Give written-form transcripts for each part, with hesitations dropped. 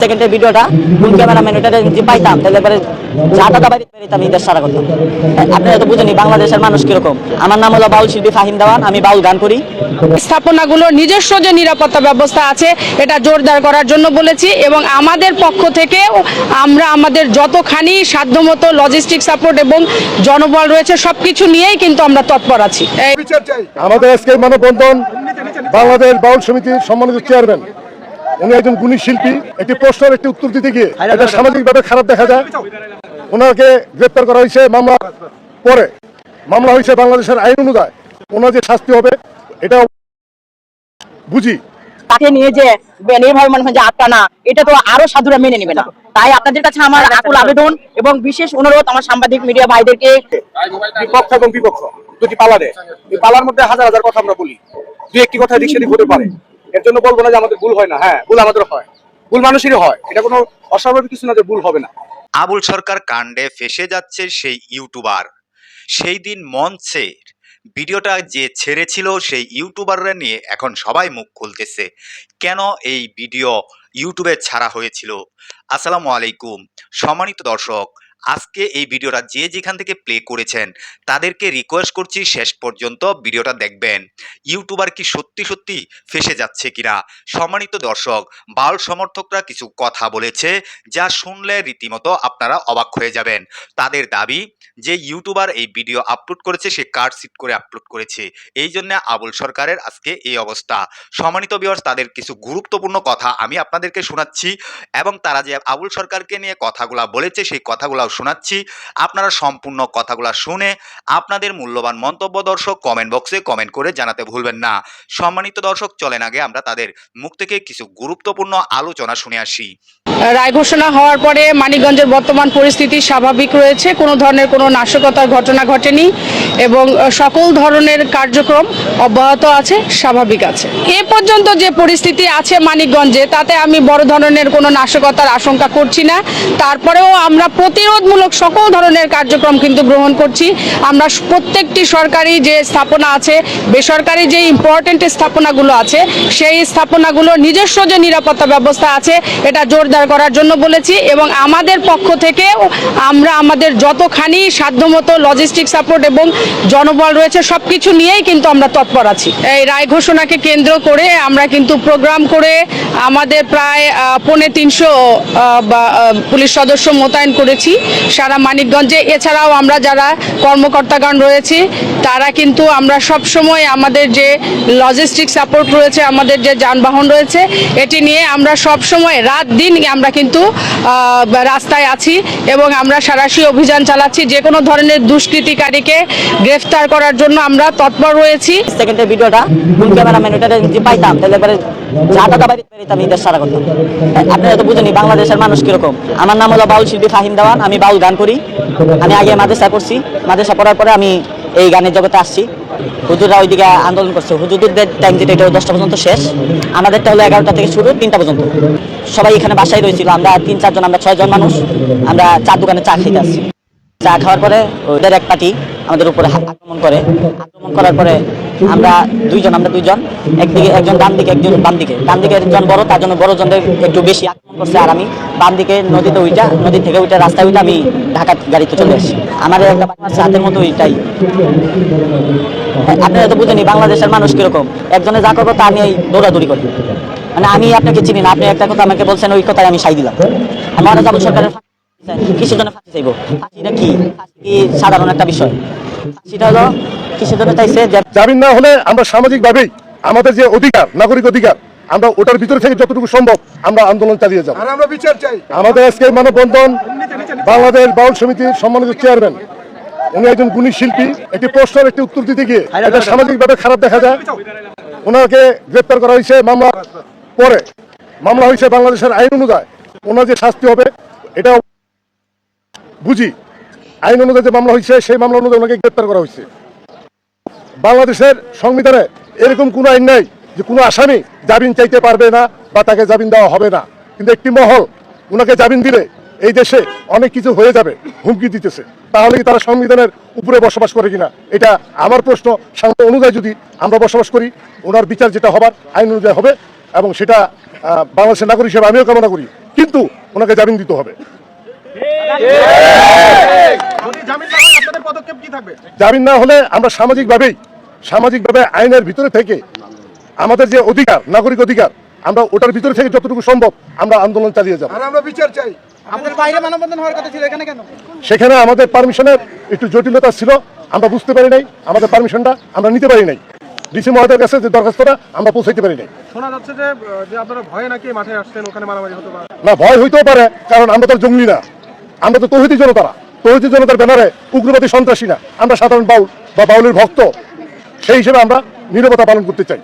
সেকেন্ডের ভিডিওটা কোন ক্যামেরাম্যান ওটা যদি পাইতাম তাহলে এবারে ঝাঁটা বাইরে বেরিতাম ঈদের সারা করতাম। আপনারা তো বুঝেনি বাংলাদেশের মানুষ কিরকম। আমার নাম হলো বাউল শিল্পী ফাহিম দেওয়ান, আমি বাউল গান করি। স্থাপনাগুলো নিজস্ব যে নিরাপত্তা ব্যবস্থা আছে এটা জোরদার করার জন্য বলেছি এবং আমাদের পক্ষ থেকে আমরা আমাদের যতখানি সাধ্যমতো লজিস্টিক সাপোর্ট এবং জনবল রয়েছে সবকিছু নিয়েই কিন্তু আমরা তৎপর আছি। আমাদের আজকের মানববন্ধন বাংলাদেশ বাউল সমিতির সম্মানিত চেয়ারম্যান, উনি একজন গুণী শিল্পী। একটি প্রশ্নের একটি উত্তর দিতে গিয়ে এটা সামাজিকভাবে খারাপ দেখা যায়। ওনাকে গ্রেপ্তার করা হয়েছে, মামলা পরে মামলা হয়েছে বাংলাদেশের আইন অনুযায়ী ওনার যে শাস্তি হবে এটা বুঝি। তাকে নিয়ে যে নির্ভয় মানুষ যে আটকানা, এটা তো আরো সাধুরা মেনে নেবে না। তাই আপনাদের কাছে আমার আকুল আবেদন এবং বিশেষ অনুরোধ আমার সাংবাদিক মিডিয়া ভাইদেরকে, পক্ষ এবং বিপক্ষ দুটি পালা দেয়, এই পালার মধ্যে হাজার হাজার কথা আমরা বলি, দুই একটি কথা এদিক সেদিক হতে পারে। এর জন্য বলবো না যে আমাদের ভুল হয় না, হ্যাঁ ভুল আমাদের হয়, ভুল মানুষেরই হয়, এটা কোনো অস্বাভাবিক কিছু না যে ভুল হবে না। আবুল সরকার কাণ্ডে ফেঁসে যাচ্ছে সেই ইউটিউবার। সেই দিন মঞ্চের ভিডিওটা যে ছেড়েছিল সেই ইউটিউবাররা নিয়ে এখন সবাই মুখ খুলতেছে। কেন এই ভিডিও ইউটিউবে ছাড়া হয়েছিল? আসসালামু আলাইকুম সম্মানিত দর্শক, আজকে এই ভিডিওটা যে যেখান থেকে প্লে করেছেন তাদেরকে রিকোয়েস্ট করছি শেষ পর্যন্ত ভিডিওটা দেখবেন। ইউটিউবার কি সত্যি সত্যি ফেঁসে যাচ্ছে কিনা? সম্মানিত দর্শক, বাউল সমর্থকরা কিছু কথা বলেছে যা শুনলে রীতিমতো আপনারা অবাক হয়ে যাবেন। তাদের দাবি যে ইউটিউবার এই ভিডিও আপলোড করেছে সে কার্ডশিট করে আপলোড করেছে, এই জন্য আবুল সরকারের আজকে এই অবস্থা। সম্মানিত ভিউয়ার্স, তাদের কিছু গুরুত্বপূর্ণ কথা আমি আপনাদেরকে শোনাচ্ছি এবং তারা যে আবুল সরকারকে নিয়ে কথাগুলা বলেছে সেই কথাগুলো শোনাচ্ছি। আপনারা সম্পূর্ণ কথাগুলো শুনে আপনাদের মূল্যবান মন্তব্য দর্শক কমেন্ট বক্সে কমেন্ট করে জানাতে ভুলবেন না। সম্মানিত দর্শক, চলেন আগে আমরা তাদের মুখ থেকে কিছু গুরুত্বপূর্ণ আলোচনা শুনে আসি। রায় ঘোষণা হওয়ার পরে মানিকগঞ্জের বর্তমান পরিস্থিতি স্বাভাবিক রয়েছে, কোনো ধরনের কোনো নাশকতার ঘটনা ঘটেনি এবং সকল ধরনের কার্যক্রম অব্যাহত আছে, স্বাভাবিক আছে। এ পর্যন্ত যে পরিস্থিতি আছে মানিকগঞ্জে তাতে আমি বড় ধরনের কোনো নাশকতার আশঙ্কা করছি না। তারপরেও আমরা প্রতিরোধমূলক সকল ধরনের কার্যক্রম কিন্তু গ্রহণ করছি। আমরা প্রত্যেকটি সরকারি যে স্থাপনা আছে, বেসরকারি যে ইম্পর্টেন্ট স্থাপনাগুলো আছে সেই স্থাপনাগুলোর নিজস্ব যে নিরাপত্তা ব্যবস্থা আছে এটা জোরদার করার জন্য বলেছি এবং আমাদের পক্ষ থেকে আমরা আমাদের যতখানি সাধ্যমতো লজিস্টিক সাপোর্ট এবং জনবল রয়েছে সবকিছু নিয়েই কিন্তু আমরা তৎপর আছি। এই রায় ঘোষণাকে কেন্দ্র করে আমরা কিন্তু প্রোগ্রাম করে আমাদের প্রায় 350 পুলিশ সদস্য মোতায়েন করেছি সারা মানিকগঞ্জে। এছাড়াও আমরা যারা কর্মকর্তাগণ রয়েছি তারা কিন্তু আমরা সব সময় আমাদের যে লজিস্টিক সাপোর্ট রয়েছে, আমাদের যে যানবাহন রয়েছে এটি নিয়ে আমরা সব সময় রাত দিন আমরা কিন্তু রাস্তায় আছি এবং আমরা সাঁড়াশি অভিযান চালাচ্ছি। যে কোনো ধরনের দুষ্কৃতিকারীকে গ্রেফতার করার জন্য আমরা তৎপর রয়েছি। সেকেন্ডের ভিডিওটা কোন ক্যামেরাম্যান ওটা যদি পাইতাম তাহলে এবারে ঝাঁটা বাইরে বেরিতাম ঈদের সারা করতাম। আপনারা তো বুঝেনি বাংলাদেশের মানুষ কিরকম। আমার নাম হলো বাউল শিল্পী ফাহিম দেওয়ান, আমি বাউল গান করি। আমি আগে মাদ্রাসায় পড়ছি, মাদ্রাসা পড়ার পরে আমি এই গানের জগতে আসছি। হুজুররা ওইদিকে আন্দোলন করছে, হুজুরদের টাইম যেটা এটা 10টা পর্যন্ত শেষ, আমাদেরটা হলো 11টা থেকে শুরু 3টা পর্যন্ত। সবাই এখানে বাসায় রয়েছিল, আমরা 3-4 জন, আমরা 6 জন মানুষ, আমরা চার দোকানে চা খেতে আসছি। চা খাওয়ার পরে ওদের এক পার্টি আমাদের উপরে আক্রমণ করে। আক্রমণ করার পরে আমরা দুইজন একদিকে একজন ডান দিকে একজন বাম দিকে। ডান দিকে একজন বড়, তার জন্য বড় জনদের একটু বেশি আক্রমণ করছে। আর আমি বাম দিকে নদী থেকে উঠে রাস্তায় উঠে আমি ঢাকা গাড়িতে চলে আসি। আমার একটা হাতের মতো ওইটাই। আপনারা তো বুঝেনি বাংলাদেশের মানুষ কিরকম। একজনে যা করবো তা নিয়েই দৌড়াদৌড়ি করে। মানে আমি আপনাকে চিনি না, আপনি একটা কথা আমাকে বলছেন, ওই কথায় আমি সাই দিলাম। আমার আবুল সরকারের কিসের জন্য ফাঁসি চাইবো? ফাঁসিটা কি সাধারণ একটা বিষয়। ফাঁসিটা হলো কিসের জন্য চাইছে? জামিন না হলে আমরা সামাজিকভাবেই আমাদের যে অধিকার, নাগরিক অধিকার, আমরা ওটার ভিতরে থেকে যতটুকু সম্ভব আমরা আন্দোলন চালিয়ে যাব। আমরা বিচার চাই। আমাদের আজকের মানববন্ধন বাংলাদেশ বাউল সমিতির সম্মানিত চেয়ারম্যান, উনি একজন গুণী শিল্পী। একটি প্রশ্নের একটি উত্তর দিতে গিয়ে এটা সামাজিকভাবে খারাপ দেখা যায়। ওনাকে গ্রেপ্তার করা হয়েছে, মামলা পরে মামলা হয়েছে বাংলাদেশের আইন অনুযায়ী ওনার যে শাস্তি হবে এটা বুঝি। আইন অনুযায়ী যে মামলা হয়েছে সেই মামলা অনুযায়ী ওনাকে গ্রেপ্তার করা হয়েছে। বাংলাদেশের সংবিধানে এরকম কোনো আইন নাই যে কোনো আসামি জামিন চাইতে পারবে না বা তাকে জামিন দেওয়া হবে না। কিন্তু একটি মহল ওনাকে জামিন দিলে এই দেশে অনেক কিছু হয়ে যাবে হুমকি দিতেছে। তাহলে কি তারা সংবিধানের উপরে বসবাস করে কিনা, এটা আমার প্রশ্ন। সংবিধান অনুযায়ী যদি আমরা বসবাস করি, ওনার বিচার যেটা হবার আইন অনুযায়ী হবে এবং সেটা বাংলাদেশের নাগরিক হিসেবে আমিও কামনা করি। কিন্তু ওনাকে জামিন দিতে হবে। জামিন না হলে আমরা সামাজিকভাবে আইনের ভিতরে থেকে আমাদের যে অধিকার, নাগরিক অধিকার, আমরা ওটার ভিতরে থেকে যতটুকু সম্ভব আমরা আন্দোলন চালিয়ে যাব। আমরা বিচার চাই। আমাদের বাইরে মানববন্ধন হওয়ার কথা ছিল, এখানে কেন? সেখানে আমাদের পারমিশনের একটু জটিলতা ছিল, আমরা বুঝতে পারি নাই, আমাদের পারমিশনটা আমরা নিতে পারি নাই, ডিসি মহোদয়ের কাছে যে দরখাস্তটা আমরা পৌঁছাইতে পারি নাই। শোনা যাচ্ছে যে আপনারা ভয়ে নাকি মাঠে আসছেন, ওখানে মারামারি হতে পারে। না, ভয় হইতেও পারে, কারণ আমরা তো জঙ্গি না, আমরা তো তৌহিদি জনতার ব্যানারে উগ্রবাদী সন্ত্রাসী না, আমরা সাধারণ বাউল বা বাউলের ভক্ত, সেই হিসেবে আমরা নীরবতা পালন করতে চাই।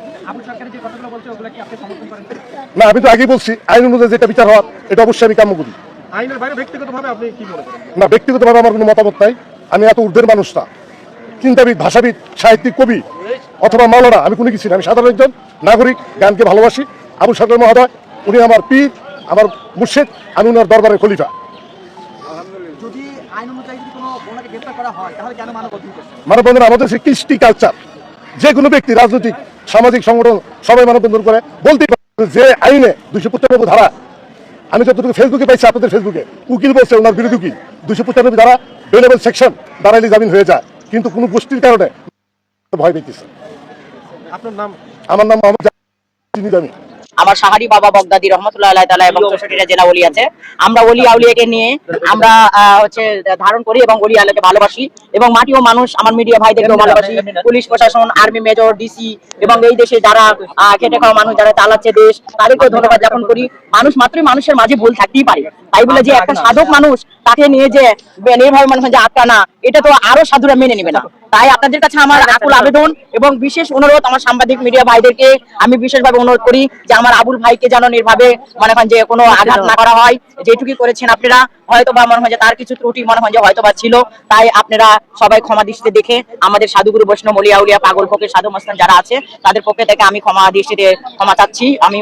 না, আমি তো আগেই বলছি, আইন অনুযায়ী যেটা বিচার হওয়ার এটা অবশ্যই আমি কাম্য করি। আইনের বাইরে ব্যক্তিগতভাবে আপনি কি মনে করেন? না, ব্যক্তিগতভাবে আমার কোনো মতামত নাই, আমি এত ঊর্ধ্বের মানুষ না, চিন্তাবিদ, ভাষাবিদ, সাহিত্যিক, কবি অথবা মাওলানা আমি কোনো কিছু না, আমি সাধারণ একজন নাগরিক, গানকে ভালোবাসি। আবুল সরকার মহোদয় উনি আমার পীর, আমার মুর্শিদ, আমি ওনার দরবারের খলিফা। যদি আইন অনুযায়ী যদি কোনো ওনাকে গ্রেফতার করা হয় তাহলে কেন মানববন্ধন করছেন? মানববন্ধন আমাদের সেই কৃষ্টি কালচার, যে কোনো ব্যক্তি, রাজনৈতিক, সামাজিক সংগঠন সবাই মানববন্ধন করে। বলতে যে আইনে 295 ধারা, আমি যতটুকু ফেসবুকে পাইছি, আপনাদের ফেসবুকে উকিল বলছে ওনার বিরোধী উকিল 295 ধারা বেলেবল সেকশন দাঁড়াইলে জামিন হয়ে যায়, কিন্তু কোনো গোষ্ঠীর কারণে ভয় পেতেছে। আপনার নাম? আমার নাম মোহাম্মদ জামিন। আমার সাহারি বাবা বগদাদি রহমতুল্লাহ আলাইহি তাআলা এবং 64টা জেলা ওলি আছে। আমরা ওলি আউলিয়াকে নিয়ে আমরা হচ্ছে ধারণ করি এবং ওলি আউলিয়াকে ভালোবাসি এবং মাটি ও মানুষ, আমার মিডিয়া ভাইদেরকেও ভালোবাসি, পুলিশ প্রশাসন, আর্মি মেজর, ডিসি এবং এই দেশে যারা খেটে খাওয়া মানুষ যারা চালাচ্ছে দেশ, তাদেরকেও ধন্যবাদ জ্ঞাপন করি। মানুষ মাত্রই মানুষের মাঝে ভুল থাকতেই পারে, তাই বলে যে একটা সাধক মানুষ তাকে নিয়ে যে নির্ভয় মানুষ যে আটকা না, এটা তো আরো সাধুরা মেনে নেবে না। তাই আপনাদের কাছে আমার আকুল আবেদন এবং বিশেষ অনুরোধ, আমার সাংবাদিক মিডিয়া ভাইদেরকে আমি বিশেষভাবে অনুরোধ করি যে আমার আবুল ভাইকে যেন নির্ভাবে মনে হয় যে কোনো আঘাত না করা হয়। যেটুকু করেছেন আপনারা, হয়তো বা মনে হয় যে তার কিছু ত্রুটি মনে হয় যে হয়তো বা ছিল, তাই আপনারা সবাই ক্ষমা দৃষ্টিতে দেখে আমাদের সাধুগুরু বৈষ্ণব ওলিয়া উলিয়া পাগল ফকির সাধু মস্তান যারা আছে তাদের পক্ষে থেকে আমি ক্ষমা দৃষ্টিতে ক্ষমা চাচ্ছি। আমি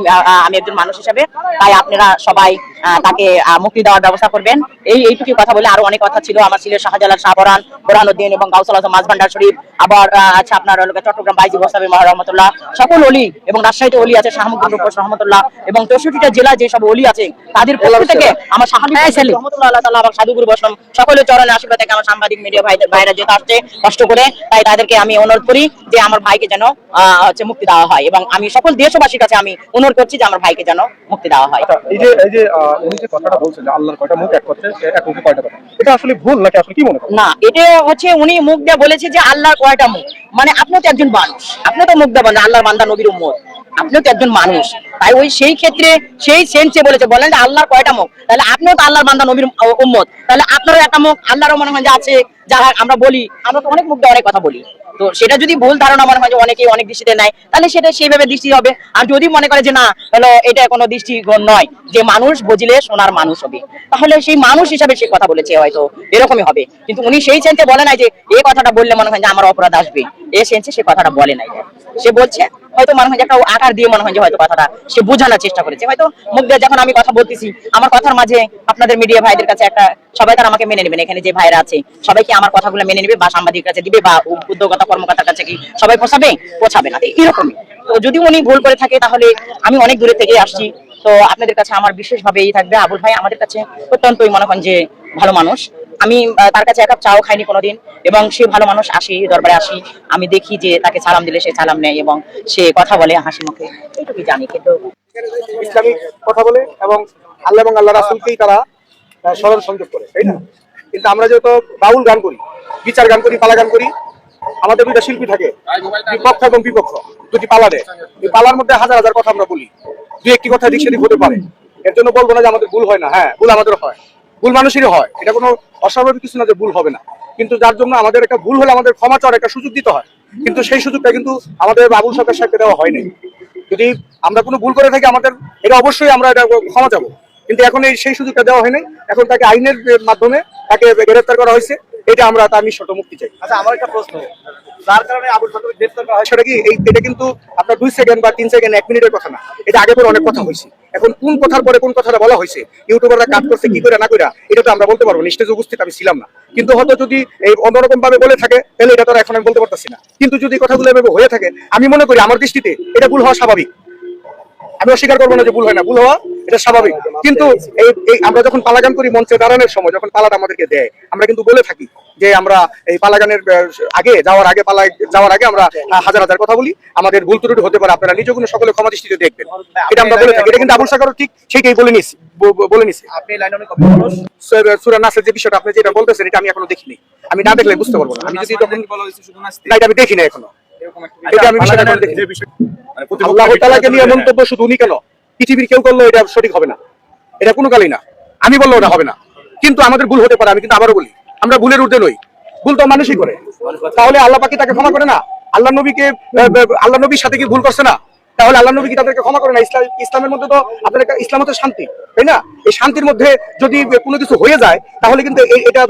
একজন মানুষ হিসেবে, তাই আপনারা সবাই তাকে মুক্তি দেওয়ার ব্যবস্থা করবেন। এইটুকু কথা বলে আরো অনেক কথা ছিল। আমার ছিলেন শাহজালাল, শাহপরান, বোরহানুদ্দিন এবং গাউসুল আজম মাঝভান্ডার শরীফ, আবার আচ্ছা আপনার চট্টগ্রাম বাইজি বস্তাবি মহা রহমতুল্লাহ, সকল ওলি এবং রাজশাহীতে ওলি আছে শাহমুদ্দিন রহমতুল্লাহ এবং 64টা জেলা যে সব ওলি আছে তাদের পক্ষ থেকে আমার সাহাবি রহমতুল্লাহ আল্লাহ তাআলা এবং সাধুগুরু বৈষ্ণব সকলের চরণে আশীর্বাদ থেকে আমার সাংবাদিক মিডিয়া ভাইরা যেতে আসছে কষ্ট করে, তাই তাদেরকে আমি অনুরোধ করি যে আমার ভাইকে যেন হচ্ছে মুক্তি দেওয়া হয় এবং আমি সকল দেশবাসীর কাছে আমি অনুরোধ করছি যে আমার ভাইকে যেন মুক্তি দেওয়া হয়। এই যে উনি যে কথাটা বলছেন যে আল্লাহর কয়টা মুখ, এক কথা এক মুখে কয়টা কথা, এটা আসলে ভুল নাকি আসলে কি মনে করেন? না, এটা হচ্ছে উনি মুখ দিয়ে বলেছে যে আল্লাহর কয়টা মুখ, মানে আপনিও তো একজন মানুষ, আপনিও তো মুখ দিয়ে বলেন আল্লাহর বান্দা নবীর উম্মত, আপনিও তো একজন মানুষ, তাই ওই সেই ক্ষেত্রে সেই সেন্সে বলেছে, বলেন যে আল্লাহর কয়টা মুখ, তাহলে আপনিও তো আল্লাহর বান্দা নবীর উম্মত, তাহলে আপনারও একটা মুখ, আল্লাহরও মনে হয় যে আছে, যারা আমরা বলি, আমরা তো অনেক মুখ দিয়ে অনেক কথা বলি, তো সেটা যদি ভুল ধারণা মনে হয় যে অনেকেই অনেক দৃষ্টিতে নেয়, তাহলে সেটা সেইভাবে দৃষ্টি হবে। আর যদি মনে করে যে না হলো এটা কোনো দৃষ্টিকোণ নয়, যে মানুষ বুঝলে সোনার মানুষ হবে, তাহলে সেই মানুষ হিসাবে সে কথা বলেছে, হয়তো এরকমই হবে। কিন্তু উনি সেই সেন্সে বলে নাই যে এই কথাটা বললে মনে হয় যে আমার অপরাধ আসবে, এই সেন্সে সে কথাটা বলে নাই। সে বলছে হয়তো মনে হয় যে একটা আকার দিয়ে মনে হয় যে হয়তো কথাটা সে বোঝানোর চেষ্টা করেছে, হয়তো মুখ দিয়ে যখন আমি কথা বলতেছি আমার কথার মাঝে আপনাদের মিডিয়া ভাইদের কাছে একটা সবাই তারা আমাকে মেনে নেবেন, এখানে যে ভাইরা আছে সবাই কি আমার কথাগুলো মেনে নেবে বা সাংবাদিকের কাছে দিবে বা উদ্যোগতা কর্মকর্তার কাছে কি সবাই পৌঁছাবে না, এরকমই। তো যদি উনি ভুল করে থাকে তাহলে আমি অনেক দূরে থেকে আসছি, তো আপনাদের কাছে আমার বিশেষভাবে এই থাকবে, আবুল ভাই আমাদের কাছে অত্যন্তই মনে করেন যে ভালো মানুষ। আমি তার কাছে এক কাপ চাও খাইনি কোনোদিন এবং সে ভালো মানুষ, আসি দরবারে আসি, আমি দেখি যে তাকে সালাম দিলে সে সালাম নেয় এবং সে কথা বলে হাসি মুখে, এইটুকুই জানি। কিন্তু ইসলামিক কথা বলে এবং আল্লাহ এবং আল্লাহ রাসূলকেই তারা স্মরণ সংযোগ করে, তাই না? কিন্তু আমরা যেহেতু বাউল গান করি, বিচার গান করি, পালা গান করি, আমাদের দুইটা শিল্পী থাকে, পক্ষ এবং বিপক্ষ, দুটি পালা দেয়। এই পালার মধ্যে হাজার হাজার কথা আমরা বলি, দুই একটি কথা দিক সেদিক হতে পারে। এর জন্য বলবো না যে আমাদের ভুল হয় না, হ্যাঁ ভুল আমাদের হয়, ভুল মানুষেরই হয়, এটা কোনো অস্বাভাবিক কিছু না যে ভুল হবে না। কিন্তু যার জন্য আমাদের একটা ভুল হলে আমাদের ক্ষমা চাওয়ার একটা সুযোগ দিতে হয়, কিন্তু সেই সুযোগটা কিন্তু আমাদের আবুল সরকার সাহেবকে দেওয়া হয়নি। যদি আমরা কোনো ভুল করে থাকি আমাদের এটা অবশ্যই আমরা এটা ক্ষমা চাবো, কিন্তু এখন সেই সুযোগটা দেওয়া হয়নি। এখন তাকে আইনের মাধ্যমে তাকে গ্রেফতার করা হয়েছে, এটা আমরা তার নিঃশর্ত মুক্তি চাই। আচ্ছা, আমার একটা প্রশ্ন, যার কারণে আবুল সরকারকে গ্রেফতার করা হয় সেটা কি এটা কিন্তু আপনার 2 সেকেন্ড বা 3 সেকেন্ড 1 মিনিটের কথা না, এটা আগে পরে অনেক কথা হয়েছে। এখন কোন কথার পরে কোন কথাটা বলা হয়েছে, ইউটিউবাররা কাট করছে কি করে না করে, এটা তো আমরা বলতে পারবো না, স্টেজে উপস্থিত আমি ছিলাম না। কিন্তু হয়তো যদি এই অন্যরকম ভাবে বলে থাকে তাহলে এটা তো এখন আমি বলতে পারতেছি না। কিন্তু যদি কথাগুলো এভাবে হয়ে থাকে, আমি মনে করি আমার দৃষ্টিতে এটা ভুল হওয়া স্বাভাবিক। আমি অস্বীকার করবো না যে ভুল হয় না, ভুল হওয়া এটা স্বাভাবিক। কিন্তু এই আমরা যখন পালাগান করি মঞ্চে দাঁড়ানোর সময়, যখন পালাটা আমাদেরকে দেয়, আমরা কিন্তু বলে থাকি যে আমরা এই পালাগানের পালায় যাওয়ার আগে আমরা হাজার হাজার কথা বলি, আমাদের ভুল ত্রুটি হতে পারে, আপনারা নিজ গুণে সকলে ক্ষমা দৃষ্টিতে দেখবেন, এটা আমরা বলে থাকি। এটা কিন্তু আবুল সাগর ঠিক সেইটাই বলে নিছি। আপনি লাইনে অনেক কপি মানুষ সূরা নাসের যে বিষয়টা আপনি যেটা বলতেছেন, এটা আমি এখনো দেখিনি, আমি না দেখলে বুঝতে পারবো না। আমি যদি তখন না, এটা আমি দেখি না এখনো, এটা আমি বিষয়টা এখনো দেখি। আল্লাহ তাআলাকে নিয়ে মন্তব্য শুধু উনি কেন, পৃথিবীর কেউ করলো এটা সঠিক হবে না, এটা কোনো কালই না, আমি বললো ওটা হবে না। কিন্তু আমাদের ভুল হতে পারে, আমি কিন্তু আবারও বলি, আমরা ভুলের ঊর্ধ্বে নই, ভুল তো মানুষই করে। তাহলে আল্লাহ পাক কি তাকে ক্ষমা করে না? আল্লাহ নবীর সাথে কি ভুল করছে না? তাহলে আল্লাহ নবী কি তাদেরকে ক্ষমা করে না? ইসলামের মধ্যে তো আপনার ইসলাম হচ্ছে শান্তি, তাই না? এই শান্তির মধ্যে যদি কোনো কিছু হয়ে যায়, তাহলে কিন্তু এটা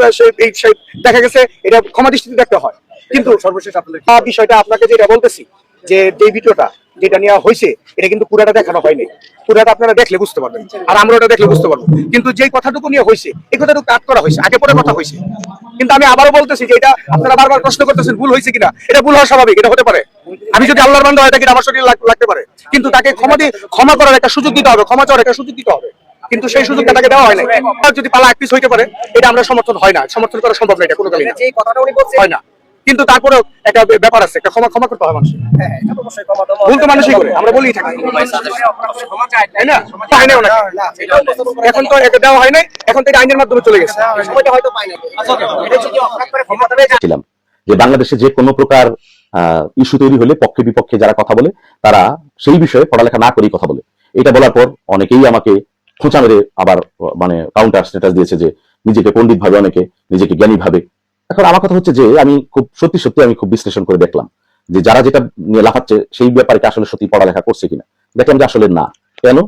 দেখা গেছে এটা ক্ষমা দৃষ্টিতে দেখতে হয়। কিন্তু সর্বশেষ আপনাদের বিষয়টা আপনাকে যেটা বলতেছি, যে ভিডিওটা যেটা নেওয়া হয়েছে, এটা কিন্তু পুরাটা দেখানো হয়নি, পুরাটা আপনারা দেখলে বুঝতে পারবেন, আর আমরা ওটা দেখলে বুঝতে পারবো। কিন্তু যেই কথাটুকু নিয়ে হয়েছে, এই কথাটুকু কাট করা হয়েছে, আগে পরে কথা হয়েছে। কিন্তু আমি আবারও বলতেছি যে এটা আপনারা বারবার প্রশ্ন করতেছেন ভুল হয়েছে কিনা, এটা ভুল হওয়া স্বাভাবিক, এটা হতে পারে। আমি যদি আল্লাহর বান্দা হয় থাকি, আমার শরীরে লাগতে পারে, কিন্তু তাকে ক্ষমা করার একটা সুযোগ দিতে হবে, ক্ষমা চাওয়ার একটা সুযোগ দিতে হবে, কিন্তু সেই সুযোগটা তাকে দেওয়া হয় না। যদি পালা এক পিস হইতে পারে, এটা আমরা সমর্থন হয় না, সমর্থন করা সম্ভব না, এটা কোনো কারণে যে কথাটা উনি বলছেন হয় না। কিন্তু তারপরেও একটা ব্যাপার আছে, একটা ক্ষমা করতে হয় মানুষের। হ্যাঁ, এটা তো অবশ্যই ক্ষমা দেওয়া। ভুল তো মানুষই করে, আমরা বলেই থাকি, ক্ষমা চাই, তাই না? পায় না ওনাকে। এখন তো এটা দেওয়া হয় নাই, এখন তো এটা আইনের মাধ্যমে চলে গেছে। সময়টা হয়তো পাই না। এটা যদি অপরাধ করে ক্ষমা দেবে, ছিলাম যে বাংলাদেশে যে কোনো প্রকার ইস্যু তৈরি হলে পক্ষে বিপক্ষে যারা কথা বলে তারা সেই বিষয়ে পড়ালেখা না করেই কথা বলে। এটা বলার পর অনেকেই আমাকে খোঁচা মেরে আবার মানে কাউন্টার স্ট্যাটাস দিয়েছে যে নিজেকে পণ্ডিত ভাবে, অনেকে নিজেকে জ্ঞানী ভাবে। এখন আমার কথা হচ্ছে যে আমি খুব সত্যি আমি খুব বিশ্লেষণ করে দেখলাম যে যারা যেটা নিয়ে লাফাচ্ছে সেই ব্যাপারে কি আসলে সত্যি পড়ালেখা করছে কিনা। দেখলাম যে আসলে না। কেন?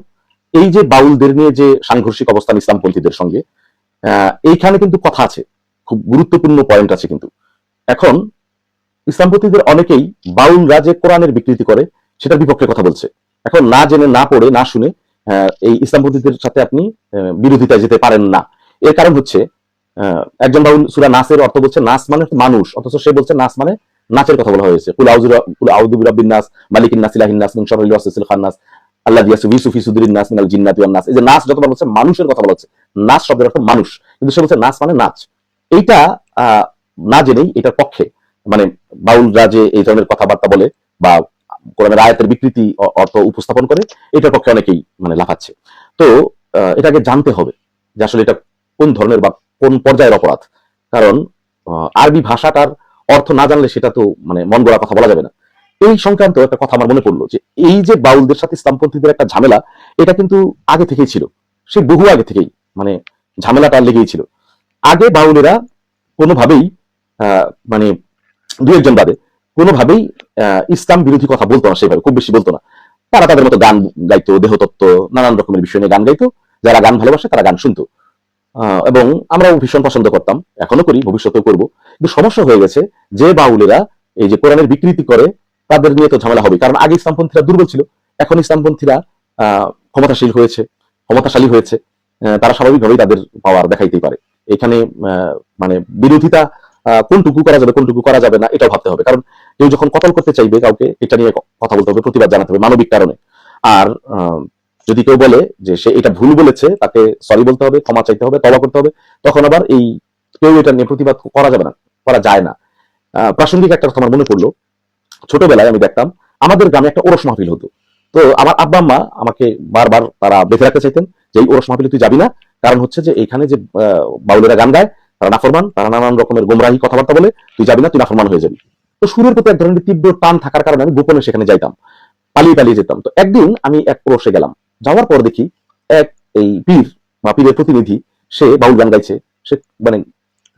এই যে বাউলদের নিয়ে যে সাংঘর্ষিক অবস্থান ইসলামপন্থীদের সঙ্গে, এইখানে কিন্তু কথা আছে, খুব গুরুত্বপূর্ণ পয়েন্ট আছে। কিন্তু এখন ইসলামপন্থীদের অনেকেই বাউলরা যে কোরআনের বিকৃতি করে সেটার বিপক্ষে কথা বলছে। এখন না জেনে, না পড়ে, না শুনে এই ইসলামপন্থীদের সাথে আপনি বিরোধিতায় যেতে পারেন না। এর কারণ হচ্ছে একজন বাউল সূরা নাসের অর্থ বলছে নাস মানে মানুষ, অথচ সে বলছে নাস মানে নাচের কথা বলা হয়েছে। কুল আউযু বিরাব্বিন নাস মালিকিন নাস ইলাহিন নাস মিন শাররিল ওয়াসওয়াসিল খান্নাস আল্লাযী ইয়াসওয়িসু ফি সুদুরিন নাস মিনাল জিন্নাতি ওয়ান নাস। এই যে নাস যতবার বলছে মানুষের কথা বলা হচ্ছে, নাস শব্দের অর্থ মানুষ, কিন্তু সে বলছে নাস মানে নাচ। এইটা না জেনেই এটার পক্ষে মানে বাউলরা যে এই ধরনের কথাবার্তা বলে বা কোরআনের আয়াতের বিকৃতি অর্থ উপস্থাপন করে, এটার পক্ষে অনেকেই মানে লাফাচ্ছে। তো এটাকে জানতে হবে যে আসলে এটা কোন ধরনের বা কোন পর্যায়ের অপরাধ। কারণ আরবি ভাষাটার অর্থ না জানলে সেটা তো মানে মন গড়া কথা বলা যাবে না। এই সংক্রান্ত একটা কথা আমার মনে পড়লো যে এই যে বাউলদের সাথে ইসলামপন্থীদের একটা ঝামেলা, এটা কিন্তু আগে থেকেই ছিল, সে বহু আগে থেকেই মানে ঝামেলাটা লেগেই ছিল। আগে বাউলেরা কোনোভাবেই মানে দু একজন বাদে কোনোভাবেই ইসলাম বিরোধী কথা বলতো না, সেভাবে খুব বেশি বলতো না। তারা তাদের মতো গান গাইতো, দেহতত্ত্ব নানান রকমের বিষয় নিয়ে গান গাইতো, যারা গান ভালোবাসে তারা গান শুনতো। এবং আমরাও ভীষণ পছন্দ করতাম, এখনো করি, ভবিষ্যতেও করবো। কিন্তু সমস্যা হয়ে গেছে যে বাউলেরা এই যে কোরআনের বিকৃতি করে তাদের নিয়ে তো ঝামেলা হবে। কারণ আগে ইসলামপন্থীরা দুর্বল ছিল, এখন ইসলামপন্থীরা ক্ষমতাশালী হয়েছে, তারা স্বাভাবিকভাবেই তাদের পাওয়ার দেখাইতেই পারে। এখানে মানে বিরোধিতা কোনটুকু করা যাবে কোনটুকু করা যাবে না এটাও ভাবতে হবে। কারণ কেউ যখন কতল করতে চাইবে কাউকে, এটা নিয়ে কথা বলতে হবে, প্রতিবাদ জানাতে হবে মানবিক কারণে। আর যদি কেউ বলে যে সে এটা ভুল বলেছে, তাকে সরি বলতে হবে, ক্ষমা চাইতে হবে, তওবা করতে হবে। তখন আবার এই কেউ এটা নিয়ে প্রতিবাদ করা যাবে না, করা যায় না। প্রাসঙ্গিক একটা কথা আমার মনে পড়লো, ছোটবেলায় আমি দেখতাম আমাদের গ্রামে একটা ওরস মাহফিল হতো। তো আমার আব্বা আম্মা আমাকে বারবার তারা বেঁধে রাখতে চাইতেন যে এই ওরস মাহফিলে তুই যাবি না, কারণ হচ্ছে যে এইখানে যে বাউলেরা গান গায় তারা নাফরমান, তারা নানান রকমের গোমরাহি কথাবার্তা বলে, তুই যাবি না, তুই নাফরমান হয়ে যাবি। তো সুরের প্রতি এক ধরনের তীব্র টান থাকার কারণে আমি গোপনে সেখানে যাইতাম, পালিয়ে যেতাম। তো একদিন আমি এক ওরসে গেলাম, যাওয়ার পর দেখি এক এই পীর বা পীরের প্রতিনিধি, সে বাউল গান গাইছে। সে মানে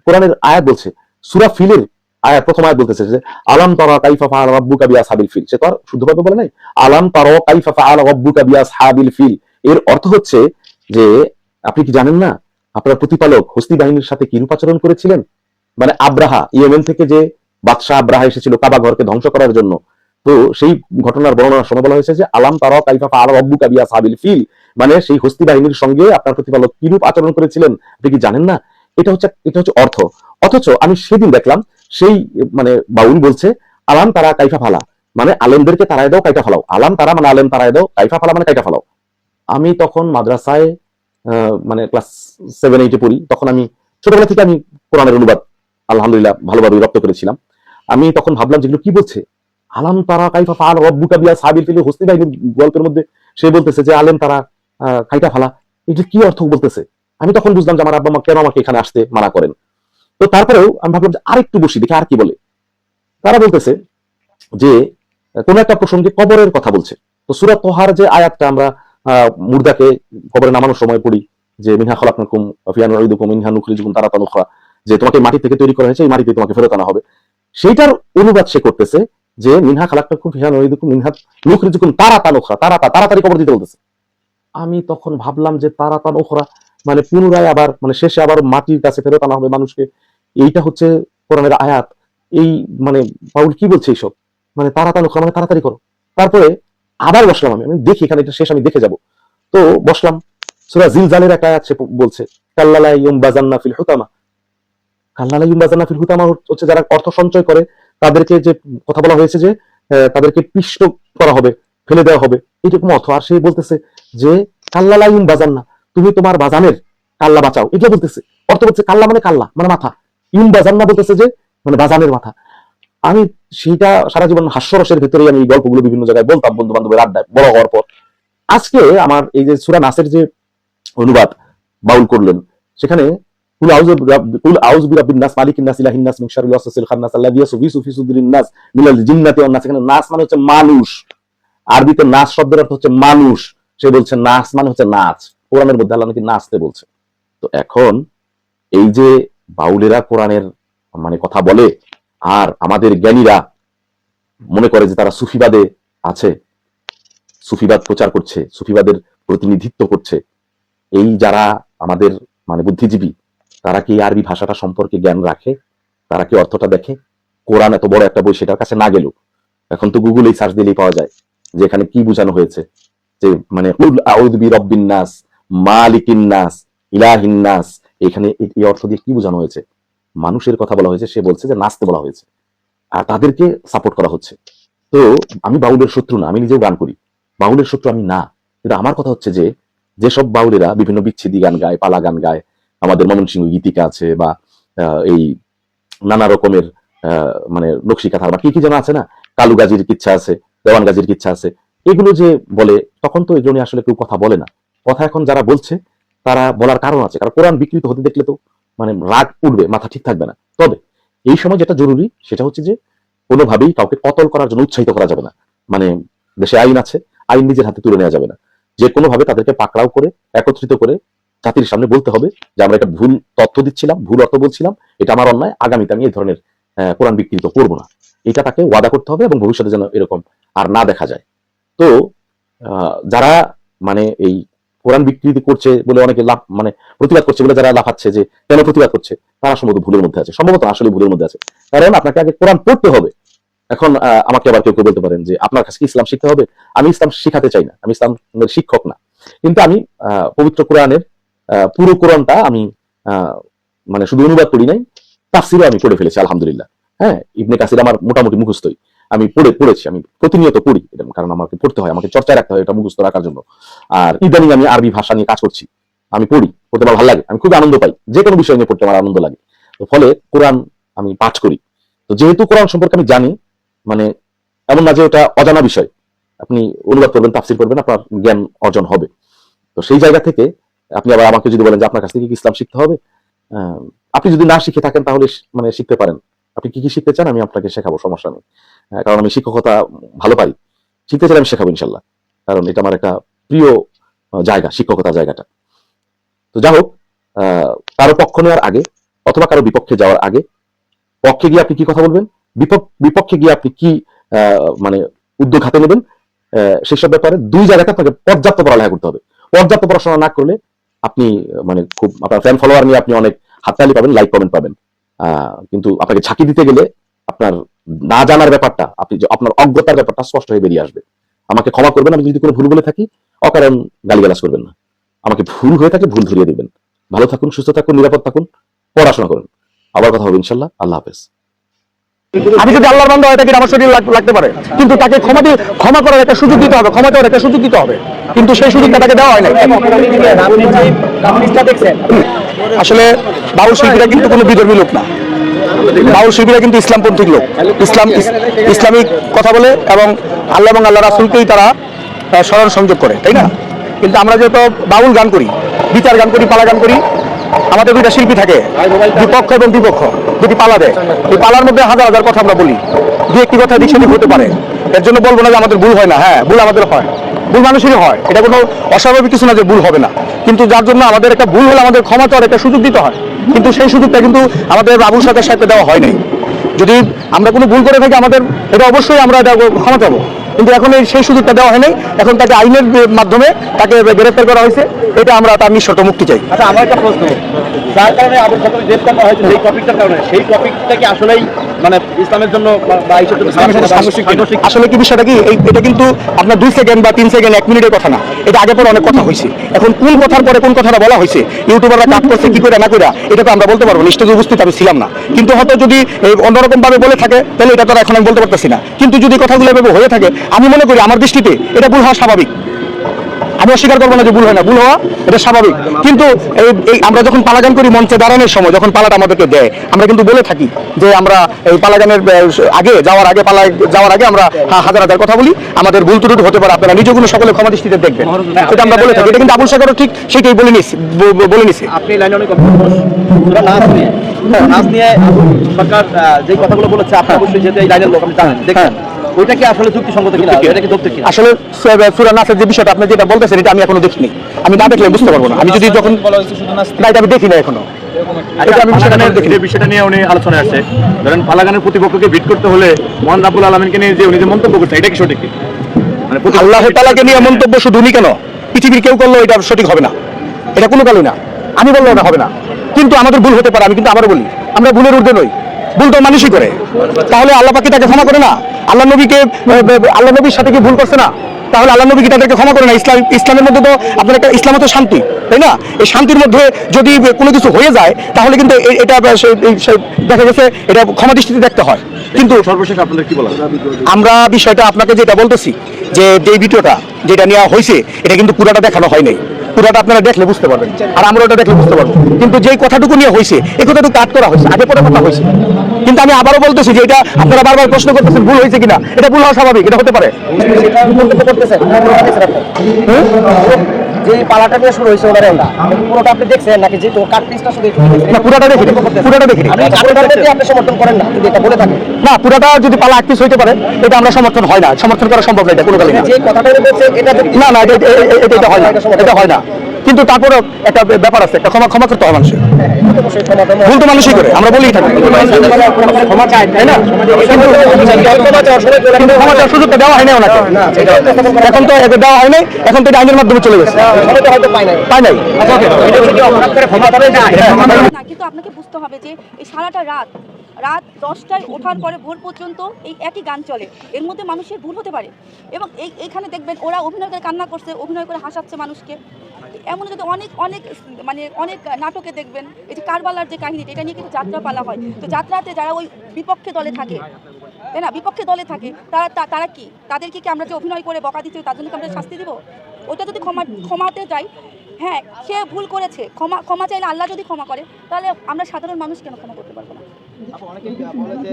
কোরআনের আয়াত বলছে, সূরা ফিলের আয়াত প্রথম আয়াত বলতেছে যে আলাম তারা কাইফা ফাআলা রাব্বুকা বিআসহাবিল ফিল। সে তো আর শুদ্ধভাবে বলে নাই, আলাম তারা কাইফা ফাআলা রাব্বুকা বিআসহাবিল ফিল। এর অর্থ হচ্ছে যে আপনি কি জানেন না আপনার প্রতিপালক হস্তি বাহিনীর সাথে কি রূপ আচরণ করেছিলেন। মানে আব্রাহা, ইয়েমেন থেকে যে বাদশাহ আব্রাহা এসেছিল কাবা ঘরকে ধ্বংস করার জন্য, তো সেই ঘটনার বর্ণনার সময় বলা হয়েছে যে আলাম তারা কাইফা ফাআলা রাব্বুকা বিআসহাবিল ফিল, মানে সেই হস্তি বাহিনীর সঙ্গে আপনার প্রতিপালক কি রূপ আচরণ করেছিলেন আপনি কি জানেন না। এটা হচ্ছে অর্থ। অথচ আমি সেদিন দেখলাম সেই মানে বাউল বলছে আলাম তারা কাইফা ফালা, মানে আলেমদেরকে তারাই দাও কাইটা ফেলাও, আলাম তারা মানে আলেম তারাই দাও, কাইফা ফালা মানে কাইটা ফেলাও। আমি তখন মাদ্রাসায় মানে ক্লাস 7-8 পড়ি। তখন আমি ছোটবেলা থেকে আমি কোরআনের অনুবাদ আলহামদুলিল্লাহ ভালোভাবে রপ্ত করেছিলাম। আমি তখন ভাবলাম যেগুলো কি বলছে, আলাম তারা কাইফা ফাল রব্বুকা বিয়া সাবিল ফিল হোসনি বাহিনীর গল্পের মধ্যে সে বলতেছে যে আলেম তারা কাইটা ফালা, এটা কি অর্থ বলতেছে। আমি তখন বুঝলাম যে আমার আব্বা মা কেন আমাকে এখানে আসতে মানা করেন। তো তারপরেও আমি ভাবলাম যে আরেকটু বসি দেখি আর কি বলে। তারা বলতেছে যে কোন একটা প্রসঙ্গে কবরের কথা বলছে। তো সূরা তোহার যে আয়াতটা আমরা মুর্দাকে কবরে নামানোর সময় পড়ি যে মিনহা খলাকনাকুম ওয়া ফিহা নুঈদুকুম মিনহা নুখরিজুকুম তারাতান উখরা, যে তোমাকে মাটি থেকে তৈরি করা হয়েছে, এই মাটিতে তোমাকে ফেরত আনা হবে। সেইটার অনুবাদ সে করতেছে যে মিনহা খালাকনাকুম ফিহা নুঈদুকুম মিনহা নুখরিজুকুম তারাতান উখরা, তাড়াতাড়ি কবর দিতে বলতেছে। আমি তখন ভাবলাম যে তারাতান উখরা মানে পুনরায় আবার মানে শেষে আবার মাটির কাছে ফেরত আনা হবে মানুষকে, এইটা হচ্ছে কোরআনের আয়াত। এই মানে পাউল কি বলছে এইসব, মানে তারাতান উখরা মানে তাড়াতাড়ি করো। তারপরে আবার বসলাম আমি দেখি এখানে এটা শেষ আমি দেখে যাব। তো বসলাম, সূরা জিলজালের একটা আয়াত সে বলছে কাল্লালা ইউমবাজান্না ফিল হুতামা। কাল্লালা ইউমবাজান্না ফিল হুতামা হচ্ছে যারা অর্থ সঞ্চয় করে তাদেরকে যে কথা বলা হয়েছে যে তাদেরকে পিষ্ট করা হবে, ফেলে দেওয়া হবে, এইরকম অর্থ। আর সে বলতেছে যে কাল্লালা ইউমবাজান্না, তুমি তোমার বাজানের কাল্লা বাঁচাও, এটা বলতেছে। অর্থ বলছে কাল্লা মানে মাথা, ইউমবাজান্না বলতেছে যে মানে বাজানের মাথা। আমি সেইটা সারা জীবন হাস্যরসের ভিতরে আমি এই গল্পগুলো বিভিন্ন জায়গায় বলতাম বন্ধু বান্ধবের আড্ডায় বড় হওয়ার পর। আজকে আমার এই যে সূরা নাসের যে অনুবাদ বাউল করলেন, সেখানে কুল আউযু বিরাব্বিন নাস মালিকিন নাস ইলাহিন নাস মিন শাররিল ওয়াসওয়াসিল খান্নাস আল্লাযী ইউসওয়িসু ফি সুদুরিন নাস মিনাল জিন্নাতি ওয়ান নাস। এখানে নাস মানে হচ্ছে মানুষ, আরবিতে নাস শব্দের অর্থ হচ্ছে মানুষ। সে বলছে নাস মানে হচ্ছে নাচ, কোরআনের মধ্যে আল্লাহ নাকি নাচতে বলছে। তো এখন এই যে বাউলেরা কোরআনের মানে কথা বলে আর আমাদের জ্ঞানীরা মনে করে যে তারা সুফিবাদে আছে, সুফিবাদ প্রচার করছে, সুফিবাদের প্রতিনিধিত্ব করছে, এই যারা আমাদের মানে বুদ্ধিজীবী তারা কি আরবি ভাষাটা সম্পর্কে জ্ঞান রাখে? তারা কি অর্থটা দেখে? কোরআন এত বড় একটা বই, সেটার কাছে না গেলেও এখন তো গুগলেই সার্চ দিলেই পাওয়া যায় যে এখানে কি বোঝানো হয়েছে। যে মানে কুল আউযু বিরাব্বিন নাস মালিকিন নাস ইলাহিন নাস, এখানে এই অর্থ দিয়ে কি বোঝানো হয়েছে? মানুষের কথা বলা হয়েছে, সে বলছে যে নাচতে বলা হয়েছে আর তাদেরকে সাপোর্ট করা হচ্ছে। তো আমি বাউলের শত্রু না, আমি নিজেও গান করি, বাউলের শত্রু আমি না। কিন্তু আমার কথা হচ্ছে যে যেসব বাউলেরা বিভিন্ন বিচ্ছেদী গান গায়, পালা গান গায়, আমাদের ময়মনসিংহ গীতিকা আছে বা এই নানা রকমের মানে নকশি কাঁথার বা কি কি যেন আছে না, কালু গাজীর কিচ্ছা আছে, দেওয়ান গাজীর কিচ্ছা আছে, এগুলো যে বলে তখন তো এই জন্য আসলে কেউ কথা বলে না। কথা এখন যারা বলছে তারা বলার কারণ আছে, কারণ কোরআন বিকৃত হতে দেখলে তো মানে রাগ উঠবে, মাথা ঠিক থাকবে না। তবে এই সময় যেটা জরুরি সেটা হচ্ছে যে কোনোভাবেই কাউকে কতল করার জন্য উৎসাহিত করা যাবে না। মানে দেশে আইন আছে, আইন নিজের হাতে তুলে নেওয়া যাবে না। যে কোনোভাবে তাদেরকে পাকড়াও করে একত্রিত করে জাতির সামনে বলতে হবে যে আমরা একটা ভুল তথ্য দিচ্ছিলাম, ভুল অর্থ বলছিলাম, এটা আমার অন্যায়, আগামীতে আমি এই ধরনের কোরআন বিকৃত করবো না, এটা তাকে ওয়াদা করতে হবে এবং ভবিষ্যতে যেন এরকম আর না দেখা যায়। তো যারা মানে এই কোরআন বিকৃতি করছে বলে অনেকে লাভ মানে প্রতিবাদ করছে বলে যারা লাফাচ্ছে যে কেন প্রতিবাদ করছে, তারা সম্ভবত ভুলের মধ্যে আছে, সম্ভবত আসলে ভুলের মধ্যে আছে। কারণ আপনাকে আগে কোরআন পড়তে হবে। এখন আমাকে আবার কেউ কেউ বলতে পারেন যে আপনার কাছে কি ইসলাম শিখতে হবে? আমি ইসলাম শিখাতে চাই না, আমি ইসলামের শিক্ষক না। কিন্তু আমি পবিত্র কোরআনের পুরো কোরআনটা আমি মানে শুধু অনুবাদ করি নাই, তাফসিরও আমি পড়ে ফেলেছি আলহামদুলিল্লাহ। হ্যাঁ, ইবনে কাসির আমার মোটামুটি মুখস্থই, আমি পড়েছি, আমি প্রতিনিয়ত পড়ি, কারণ আমাকে পড়তে হয়, আমাকে চর্চায় রাখতে হয় এটা মুখস্থ রাখার জন্য। আর ইদানিং আমি আরবি ভাষা নিয়ে কাজ করছি, আমি পড়তে আমার ভালো লাগে, আমি খুব আনন্দ পাই, যে কোনো বিষয় নিয়ে পড়তে আমার আনন্দ লাগে। তো ফলে কোরআন আমি পাঠ করি। তো যেহেতু কোরআন সম্পর্কে আমি জানি, মানে এমন না যে ওটা অজানা বিষয়, আপনি অনুবাদ করবেন, তাফসির করবেন, আপনার জ্ঞান অর্জন হবে। তো সেই জায়গা থেকে আপনি আবার আমাকে যদি বলেন যে আপনার কাছ থেকে কি ইসলাম শিখতে হবে, আপনি যদি না শিখে থাকেন তাহলে মানে শিখতে পারেন। আপনি কি কি শিখতে চান আমি আপনাকে শেখাবো, সমস্যা নেই। কারণ আমি শিক্ষকতা ভালো পারি, শিখতে চাইলে আমি শেখাবো ইনশাল্লাহ, কারণ এটা আমার একটা প্রিয় জায়গা, শিক্ষকতার জায়গাটা। তো যাই হোক, কারো পক্ষ নেওয়ার আগে অথবা কারো বিপক্ষে যাওয়ার আগে, পক্ষে গিয়ে আপনি কি কথা বলবেন, বিপক্ষে গিয়ে আপনি কি মানে উদ্যোগ হাতে নেবেন, সেসব ব্যাপারে দুই জায়গাতে আপনাকে পর্যাপ্ত পড়ালেখা করতে হবে। পর্যাপ্ত পড়াশোনা না করলে আপনি মানে খুব আপনার ফ্যান ফলোয়ার নিয়ে আপনি অনেক হাততালি পাবেন, লাইক কমেন্ট পাবেন, কিন্তু আপনাকে ঝাঁকি দিতে গেলে আপনার না জানার ব্যাপারটা, আপনার অজ্ঞতার ব্যাপারটা স্পষ্ট হয়ে বেরিয়ে আসবে। আমাকে ক্ষমা করবেন আমি যদি কোনো ভুল বলে থাকি, অকারণ গালিগালাজ করবেন না, আমাকে ভুল হয়ে থাকে ভুল ধরিয়ে দিবেন। ভালো থাকুন, সুস্থ থাকুন, নিরাপদ থাকুন, পড়াশোনা করুন। আবার কথা হবে ইনশাল্লাহ। আল্লাহ হাফেজ। আমি যদি আল্লাহর বান্দা হয় তাকে আমার শরীর লাগতে পারে, কিন্তু তাকে ক্ষমা করার একটা সুযোগ দিতে হবে, ক্ষমা করার একটা সুযোগ দিতে হবে, কিন্তু সেই সুযোগটা তাকে দেওয়া হয় না। আসলে বাউল শিল্পীরা কিন্তু কোনো বিধর্মী লোক না, বাউল শিল্পীরা কিন্তু ইসলামপন্থী লোক, ইসলামিক কথা বলে এবং আল্লাহ এবং আল্লাহ রাসূলকেই তারা স্মরণ সংযোগ করে, তাই না? কিন্তু আমরা যেহেতু বাউল গান করি, বিচার গান করি, পালা গান করি, আমাদের দুইটা শিল্পী থাকে, বিপক্ষ এবং বিপক্ষ দুটি পালা দেয়। এই পালার মধ্যে হাজার হাজার কথা আমরা বলি, দু একটি কথা দিক সেদিক হতে পারে, এর জন্য বলবো না যে আমাদের ভুল হয় না। হ্যাঁ, ভুল আমাদের হয়, ভুল মানুষেরই হয়, এটা কোনো অস্বাভাবিক কিছু না যে ভুল হবে না। কিন্তু যার জন্য আমাদের একটা ভুল হলে আমাদের ক্ষমা চাওয়ার একটা সুযোগ দিতে হয়, কিন্তু সেই সুযোগটা কিন্তু আমাদের আবুল সরকার সাহেবকে দেওয়া হয় নাই। যদি আমরা কোনো ভুল করে থাকি আমাদের এটা অবশ্যই আমরা এটা ক্ষমা চাবো, কিন্তু এখন সেই সুযোগটা দেওয়া হয় নাই। এখন তাকে আইনের মাধ্যমে তাকে গ্রেফতার করা হয়েছে, এটা আমরা তার নিঃশর্ত মুক্তি চাই। আচ্ছা, আমার একটা প্রশ্ন, যার কারণে আবুল সরকারকে গ্রেফতার করা হয়েছে সেই টপিকটার কারণে, সেই টপিকটা কি আসলেই মানে ইসলামের জন্য বা এইসব আসলে কি বিষয়টা কি, এটা কিন্তু আপনার 2 সেকেন্ড বা 3 সেকেন্ড 1 মিনিটের কথা না, এটা আগে পরে অনেক কথা হয়েছে। এখন কোন কথার পরে কোন কথাটা বলা হয়েছে, ইউটিউবাররা কাট করছে কি করে না করে, এটা তো আমরা বলতে পারবো না, স্টেজে উপস্থিত আমি ছিলাম না। কিন্তু হয়তো যদি অন্যরকম ভাবে বলে থাকে তাহলে এটা তো এখন আমি বলতে পারতেছি না। কিন্তু যদি কথাগুলো এভাবে হয়ে থাকে, আমি মনে করি আমার দৃষ্টিতে এটা ভুল হওয়া স্বাভাবিক। আমি অস্বীকার করবো না যে ভুল হয় না, ভুল হওয়া এটা স্বাভাবিক। কিন্তু এই আমরা যখন পালাগান করি মঞ্চে দাঁড়ানোর সময়, যখন পালাটা আমাদেরকে দেয়, আমরা কিন্তু বলে থাকি যে আমরা এই পালাগানের আগে যাওয়ার আগে আমরা হাজার হাজার কথা বলি, আমাদের ভুল ত্রুটি হতে পারে, আপনারা নিজেগুলো সকলে ক্ষমা দৃষ্টিতে দেখবেন, সেটা আমরা বলে থাকি। এটা কিন্তু আবুল সাগরও ঠিক সেটাই বলে নিছে। আপনি লাইনে অনেক নাচ নিয়ে সরকার যে কথাগুলো বলেছে, আপনি অবশ্যই যেহেতু এই লাইনের লোক আপনি জানেন, দেখেন ওইটা কি আসলে যুক্তিসঙ্গত কিনা, এটা কি যৌক্তিক কিনা? আসলে সূরা নাসের যে বিষয়টা আপনি যেটা বলতেছেন, এটা আমি এখনো দেখিনি, আমি না দেখলে বুঝতে পারবো না। আমি যদি যখন না, এটা আমি দেখি না এখনো, এটা আমি বিষয়টা নিয়ে উনি আলোচনায় আসছে। ধরেন পালাগানের প্রতিপক্ষকে ভিট করতে হলে মহান রাব্বুল আলামিনকে নিয়ে যে উনি যে মন্তব্য করছে, এটা কি সঠিক? মানে আল্লাহ তাআলাকে নিয়ে মন্তব্য শুধু উনি কেন, পৃথিবীর কেউ করলো এটা সঠিক হবে না, এটা কোনো কালই না, আমি বললেও এটা হবে না। কিন্তু আমাদের ভুল হতে পারে, আমি কিন্তু আবারও বলি আমরা ভুলের ঊর্ধ্বে নই, ভুল তো মানুষই করে। তাহলে আল্লাহ পাক কি তাকে ক্ষমা করে না? আল্লাহ নবীর সাথে কি ভুল করছে না? তাহলে আল্লাহ নবী কি তাদেরকে ক্ষমা করে না? ইসলামের মধ্যে তো আপনার একটা ইসলাম তো শান্তি, তাই না? এই শান্তির মধ্যে যদি কোনো কিছু হয়ে যায় তাহলে কিন্তু এটা দেখা গেছে এটা ক্ষমা দৃষ্টিতে দেখতে হয়। কিন্তু সর্বশেষ আপনাদের কি বলা? আমরা বিষয়টা আপনাকে যেটা বলতেছি যে ভিডিওটা যেটা নেওয়া হয়েছে, এটা কিন্তু পুরোটা দেখানো হয় নাই, পুরোটা আপনারা দেখলে বুঝতে পারবেন, আর আমরা ওটা দেখলে বুঝতে পারবো। কিন্তু যেই কথাটুকু নিয়ে হয়েছে, এই কথাটুকু কাট করা হয়েছে, আগে পরে কথা হয়েছে। কিন্তু আমি আবারও বলতেছি যে এটা আপনারা বারবার প্রশ্ন করতেছেন ভুল হয়েছে কিনা, এটা ভুল হওয়া স্বাভাবিক, এটা হতে পারে। যে পালাটা দিয়ে শুরু হয়েছে ওনার এটা পুরোটা আপনি দেখছেন নাকি? যে কাট পিসটা শুধু না, পুরোটা দেখিনি, পুরোটা দেখিনি। আপনি সমর্থন করেন না, যদি এটা বলে থাকেন। না, পুরোটা যদি পালা এক পিস হইতে পারে, এটা আমরা সমর্থন হয় না, সমর্থন করা সম্ভব না, এটা কোনো কালে না। যে কথাটা বলছে এটা না না, এটা হয় না, এটা হয় না। কিন্তু তারপরেও একটা ব্যাপার আছে, একটা ক্ষমা করতে হয় মানুষের, ভুল তো মানুষই করে, আমরা বলেই থাকি ক্ষমা চায়, তাই না? কিন্তু ক্ষমা চাওয়ার সুযোগটা দেওয়া হয় না ওনাকে, এখন তো একে দেওয়া হয় নাই, এখন তো এটা আইনের মাধ্যমে চলে গেছে, হয়তো পাই নাই। না, কিন্তু আপনাকে বুঝতে হবে যে এই সারাটা রাত 10টায় ওঠার পরে ভোর পর্যন্ত এই একই গান চলে, এর মধ্যে মানুষের ভুল হতে পারে। এবং এইখানে দেখবেন ওরা অভিনয় করে কান্না করছে, অভিনয় করে হাসাচ্ছে মানুষকে। এমন যদি অনেক নাটকে দেখবেন, এই যে কারবালার যে কাহিনীটা, এটা নিয়ে কিন্তু যাত্রা পালা হয়। তো যাত্রাতে যারা ওই বিপক্ষে দলে থাকে, তাই না, বিপক্ষে দলে থাকে, তারা কি, তাদেরকে কি আমরা যে অভিনয় করে বকা দিচ্ছি তার জন্য কি আমরা শাস্তি দিব? ওটা যদি ক্ষমাতে যাই, হ্যাঁ সে ভুল করেছে, ক্ষমা চাইলে আল্লাহ যদি ক্ষমা করে, তাহলে আমরা সাধারণ মানুষ কেন ক্ষমা করতে পারবো না? অনেকেই বলে যে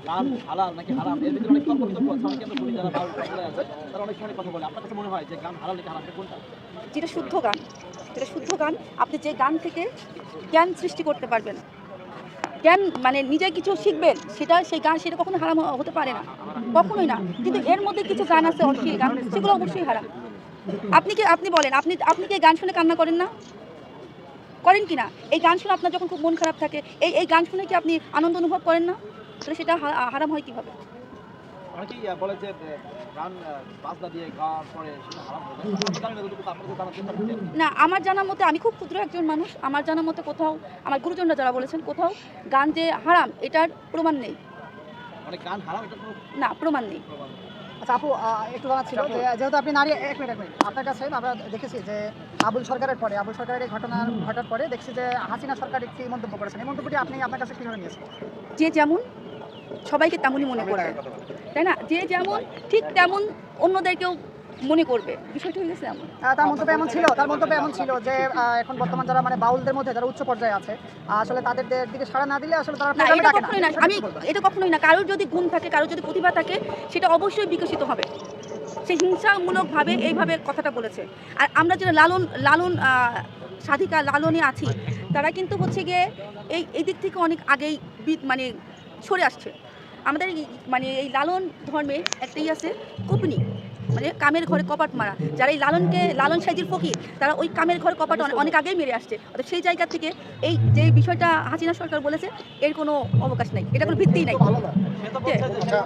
গান হালাল নাকি হারাম, এর ভিতরে অনেক তর্ক বিতর্ক আছে। অনেকে আমরা বলি যারা বাউল গানে আছে, তারা অনেক সময় কথা বলে। আপনার কাছে মনে হয় যে গান হালাল নাকি হারাম, কোনটা? যেটা শুদ্ধ গান, আপনি যে গান থেকে জ্ঞান সৃষ্টি করতে পারবেন, জ্ঞান নিজে কিছু শিখবেন, সেটা কখনো হারাম হতে পারে না, কখনোই না। কিন্তু এর মধ্যে কিছু গান আছে অশ্লীল গান, সেগুলো অবশ্যই হারাম। আপনি বলেন, আপনি কি গান শুনে কান্না করেন না? করেন কি না? এই গান শুনে আপনার যখন খুব মন খারাপ থাকে, এই গান শুনে কি আপনি আনন্দ অনুভব করেন না? তাহলে সেটা হারাম হয় কিভাবে? অনেকেই বলে যে গান বাজনা দিয়ে গাওয়ার পরে সেটা হারাম হয়ে যায়। না, আমার জানার মতে, আমি খুব ক্ষুদ্র একজন মানুষ, আমার জানার মতে কোথাও, আমার গুরুজনরা যারা বলেছেন, কোথাও গান যে হারাম এটার প্রমাণ নেই। মানে গান হারাম এটা না, প্রমাণ নেই। আচ্ছা আপু, একটু জানা ছিল যে যেহেতু আপনি নারী, এক মিনিট আপনার কাছে আমরা দেখেছি যে আবুল সরকারের এই ঘটার পরে দেখছি যে হাসিনা সরকার একটি মন্তব্য করেছেন। এই মন্তব্যটি আপনি আপনার কাছে কীভাবে নিয়েছেন? যে যেমন সবাইকে তেমনই মনে করবে, তাই না? যে যেমন ঠিক তেমন অন্যদেরকেও মনে করবে, বিষয়টা হয়ে গেছে এমন। তার মন্তব্য এমন ছিল যে এখন বর্তমান যারা মানে বাউলদের মধ্যে যারা উচ্চ পর্যায়ে আছে, আসলে তাদের দিকে সাড়া না দিলে আসলে তারা না, প্রোগ্রামে এটা ডাকে না। কখনোই না, আমি এটা কখনোই না। কারোর যদি গুণ থাকে, কারোর যদি প্রতিভা থাকে, সেটা অবশ্যই বিকশিত হবে। সে হিংসামূলকভাবে এইভাবে কথাটা বলেছে। আর আমরা যারা লালন সাধিকা লালনে আছি, তারা কিন্তু হচ্ছে গিয়ে এই দিক থেকে অনেক আগেই মানে সরে আসছে। আমাদের মানে এই লালন ধর্মে একটাই আছে কোপনি, মানে কামের ঘরে কপাট মারা। যারা এই লালন সাইজির ফকির, তারা ওই কামের ঘরে কপাট অনেক আগেই মেরে আসছে। অর্থাৎ সেই জায়গা থেকে এই যে বিষয়টা হাসিনা সরকার বলেছে, এর কোনো অবকাশ নাই, এটা কোনো ভিত্তিই নাই। আচ্ছা,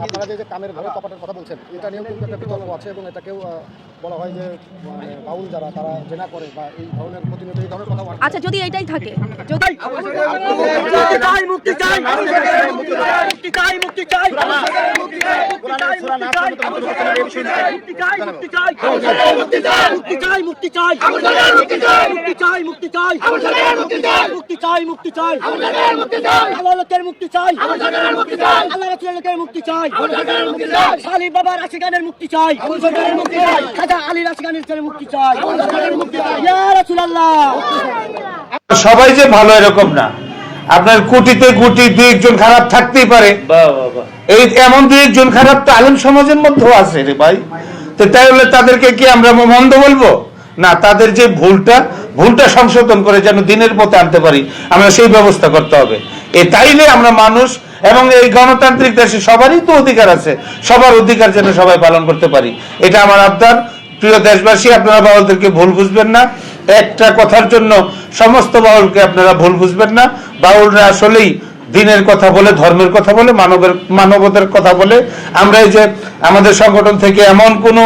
আপনারা যে কামের ঘরে কপাটের কথা বলছেন, এটা নিয়েও কিন্তু একটা বিতর্ক আছে এবং এটাকেও বলা হয় যে বাউল যারা তারা জেনা করে বা এই ধরনের প্রতিনিয়ত এই ধরনের কথা। আচ্ছা, যদি এইটাই থাকে, যদি বাবার আশিকানের মুক্তি চাই, খাজা আলীর আশিকানের মুক্তি চাই, ইয়া রাসূলুল্লাহ। সবাই যে ভালো এরকম না, আপনার কোটিতে কোটি দুই একজন খারাপ থাকতেই পারে। এই এমন দুই একজন খারাপ তো আলেম সমাজের মধ্যেও আছে রে ভাই। তো তাই হলে তাদেরকে কি আমরা মন্দ বলবো? না, তাদের যে ভুলটা সংশোধন করে যেন দিনের পথে আনতে পারি, আমরা সেই ব্যবস্থা করতে হবে। তাইলে আমরা মানুষ এবং এই গণতান্ত্রিক দেশে সবারই তো অধিকার আছে, সবার অধিকার যেন সবাই পালন করতে পারি, এটা আমার আবদার। প্রিয় দেশবাসী, আপনারা বাউলদেরকে ভুল বুঝবেন না। একটা কথার জন্য সমস্ত বাউলকে আপনারা ভুল বুঝবেন না। বাউলরা আসলেই দিনের কথা বলে, ধর্মের কথা বলে, মানবতার কথা বলে। আমরা এই যে আমাদের সংগঠন থেকে এমন কোনো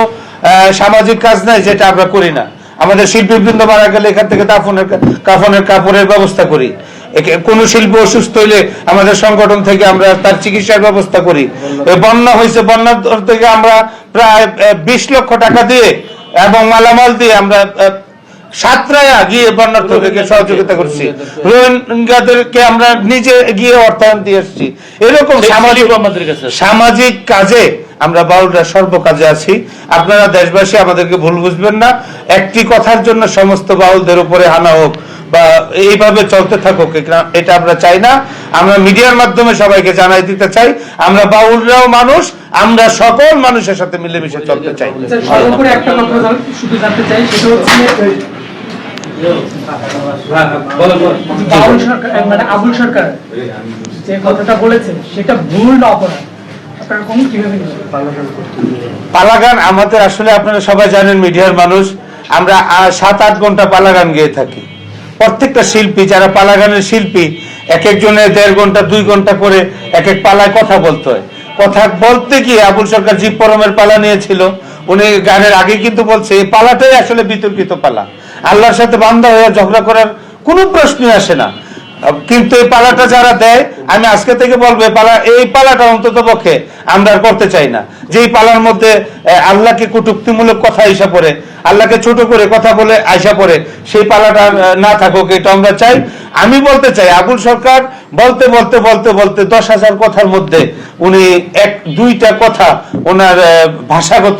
সামাজিক কাজ নাই যেটা আমরা করি না। আমাদের শিল্পীবৃন্দ মারা গেলে এখান থেকে কাফনের কাপড়ের ব্যবস্থা করি। কোন শিল্পী অসুস্থ হইলে আমাদের সংগঠন থেকে আমরা তার চিকিৎসার ব্যবস্থা করি। বন্যা হয়েছে, বন্যা থেকে আমরা প্রায় 20 লক্ষ টাকা দিয়ে এবং মালামাল দিয়ে আমরা সাতরায়া গিয়ে বন্যার্থীদেরকে সহযোগিতা করছি। রোহিঙ্গাদেরকে আমরা নিজে গিয়ে অর্থায়ন দিয়ে এসেছি। এরকম সামাজিক কাজে আমরা বাউলরা সর্বকাজে আছি। আপনারা দেশবাসী আমাদেরকে ভুল বুঝবেন না। একটি কথার জন্য সমস্ত বাউলদের উপরে হানা হোক বা এইভাবে চলতে থাকুক, এটা আমরা চাই না। আমরা মিডিয়ার মাধ্যমে সবাইকে জানাই দিতে চাই, আমরা বাউলরাও মানুষ, আমরা সকল মানুষের সাথে মিলেমিশে চলতে চাই। সর্বোপরি একটা কথা শুধু জানতে চাই, সেটা হচ্ছে বাউল সরকার মানে আবুল সরকার যে কথাটা বলেছে সেটা ভুল না অপরাধ? আপনারা কোন কিভাবে পালাগান আমাদের আসলে আপনারা সবাই জানেন, মিডিয়ার মানুষ, আমরা 7-8 ঘন্টা পালাগান গেয়ে থাকি। প্রত্যেকটা শিল্পী যারা পালাগানের শিল্পী, এক একজনের 1.5 ঘন্টা 2 ঘন্টা করে এক এক পালায় কথা বলতে হয়। কথা বলতে গিয়ে আবুল সরকার জীব পরমের পালা নিয়েছিল। উনি গানের আগে কিন্তু বলছে এই পালাটাই আসলে বিতর্কিত পালা, আল্লাহর সাথে বান্দা হয়ে ঝগড়া করার কোনো প্রশ্নই আসে না। কিন্তু এই পালাটা যারা দেয়, আমি আজকে থেকে বলবো এই পালাটা অন্তত পক্ষে আমরা আর করতে চাই না। যে এই পালার মধ্যে আল্লাহকে কটূক্তিমূলক কথা আইসা পড়ে, আল্লাহকে ছোট করে কথা বলে আইসা পড়ে, সেই পালাটা না থাকুক, এটা আমরা চাই। আমি বলতে চাই, আবুল সরকার বলতে বলতে বলতে বলতে 10,000 কথার মধ্যে উনি 1-2টা কথা ওনার ভাষাগত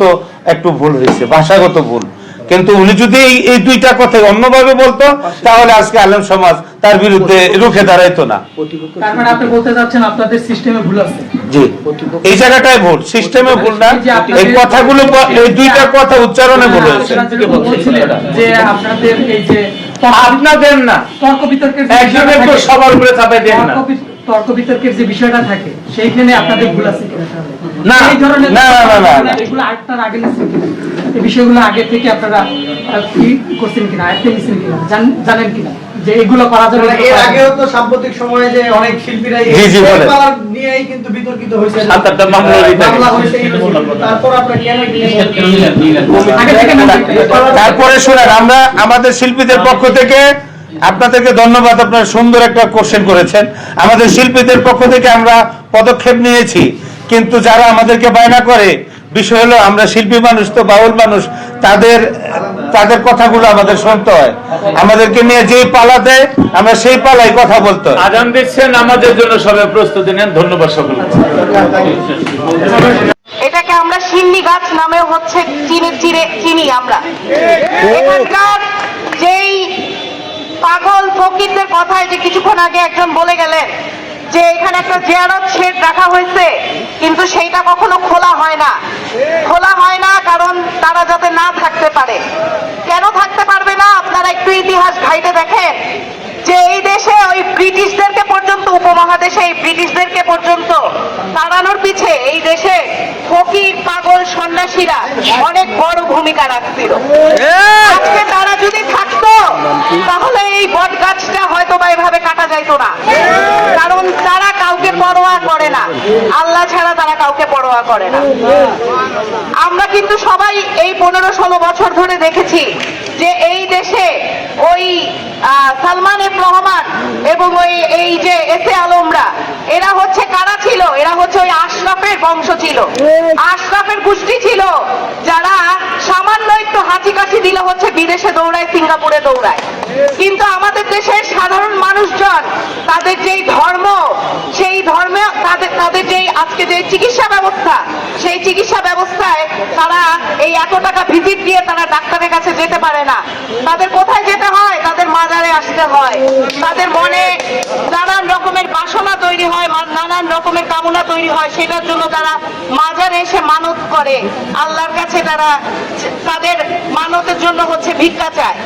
একটু ভুল হয়েছে, ভাষাগত ভুল। কিন্তু উনি যদি এই 2টা কথা অন্যভাবে বলতো, তাহলে আজকে আলেম সমাজ তার বিরুদ্ধে রুখে দাঁড়াইতো না। তার মানে আপনি বলতে চাচ্ছেন আপনাদের সিস্টেমে ভুল আছে? জি, এই জায়গাটায় ভুল, সিস্টেমে ভুল না, এই কথাগুলো, এই 2টা কথা উচ্চারণে ভুল হয়েছে। যে আপনাদের এই যে আপনাদের না, তর্ক বিতর্কের একজনের তো সবার উপরে চাপাই দেন না। তর্ক বিতর্কের যে বিষয়টা থাকে সেইখানে আপনাদের ভুল আছে কিনা? না, এই ধরনের না না না না, এগুলো আটটার আগে নিচ্ছেন কিনা? এই বিষয়গুলো আগে থেকে আপনারা কি করছেন কিনা, আয়ত্তে নিচ্ছেন কিনা, জানেন কিনা যে এগুলো করা যাবে? এর আগেও তো সাম্প্রতিক সময়ে যে অনেক শিল্পীরা নিয়েই কিন্তু বিতর্কিত হয়েছে, 7-8টা মামলা হয়েছে। তারপর আপনারা কেন তারপরে শুনেন, আমরা আমাদের শিল্পীদের পক্ষ থেকে আপনাদেরকে ধন্যবাদ, আপনারা সুন্দর একটা কোশ্চেন করেছেন। আমাদের শিল্পীদের পক্ষ থেকে আমরা পদক্ষেপ নিয়েছি, কিন্তু যারা আমাদেরকে বায়না করে বিষয় হলো আমরা শিল্পী মানুষ তো, বাউল মানুষ, তাদের তাদের কথাগুলো আমাদের শুনতে হয়। আমাদেরকে নিয়ে যেই পালা দেয় আমরা সেই পালাই কথা বলতে হয়। আজান দিচ্ছেন, আমাদের জন্য সবাই প্রস্তুতি নেন। ধন্যবাদ সকলকে। এটাকে আমরা সিন্নি গাছ নামেও হচ্ছে চিনি আমরা। এখানকার যেই পাগল ফকিরদের কথায় যে কিছুক্ষণ আগে একজন বলে গেলেন যে এখানে একটা জিয়ারত শেড রাখা হয়েছে, কিন্তু সেইটা কখনো খোলা হয় না। খোলা হয় না কারণ তারা যাতে না থাকতে পারে। কেন থাকতে পারবে না? আপনারা একটু ইতিহাস ঘাইটে দেখেন যে এই দেশে ওই ব্রিটিশদেরকে পর্যন্ত, উপমহাদেশে এই ব্রিটিশদেরকে পর্যন্ত তাড়ানোর পিছে এই দেশে ফকির পাগল সন্ন্যাসীরা অনেক বড় ভূমিকা রাখছিল। আজকে তারা যদি থাকতো তাহলে এই বট গাছটা হয়তো বা এভাবে কাটা যাইতো না, কারণ তারা কাউকে পরোয়া করে না, আল্লাহ ছাড়া তারা কাউকে পরোয়া করে না। আমরা কিন্তু সবাই এই 15-16 বছর ধরে দেখেছি যে এই দেশে ওই সালমান এফ রহমান এবং এই যে এসে আলমরা, এরা হচ্ছে কারা ছিল? এরা হচ্ছে ওই আশরাফের বংশ ছিল, আশরাফের গোষ্ঠী ছিল, যারা সামান্য একটু হাঁচি কাশি দিলে হচ্ছে বিদেশে দৌড়ায়, সিঙ্গাপুরে দৌড়ায়। কিন্তু আমাদের দেশের সাধারণ মানুষজন তাদের যেই ধর্ম, সেই ধর্মে তাদের যেই আজকে যে চিকিৎসা ব্যবস্থা, সেই চিকিৎসা ব্যবস্থায় তারা এই এত টাকা ভিজিট দিয়ে তারা ডাক্তারের কাছে যেতে পারে না। তাদের কোথায় যেতে হয়? তাদের মাজারে আসতে হয়। তাদের মনে নানান রকমের বাসনা তৈরি হয়, নানান রকমের কামনা তৈরি হয়, সেটার জন্য তারা মাজারে এসে মানত করে, আল্লাহর কাছে তারা তাদের মানতের জন্য হচ্ছে ভিক্ষা চায়।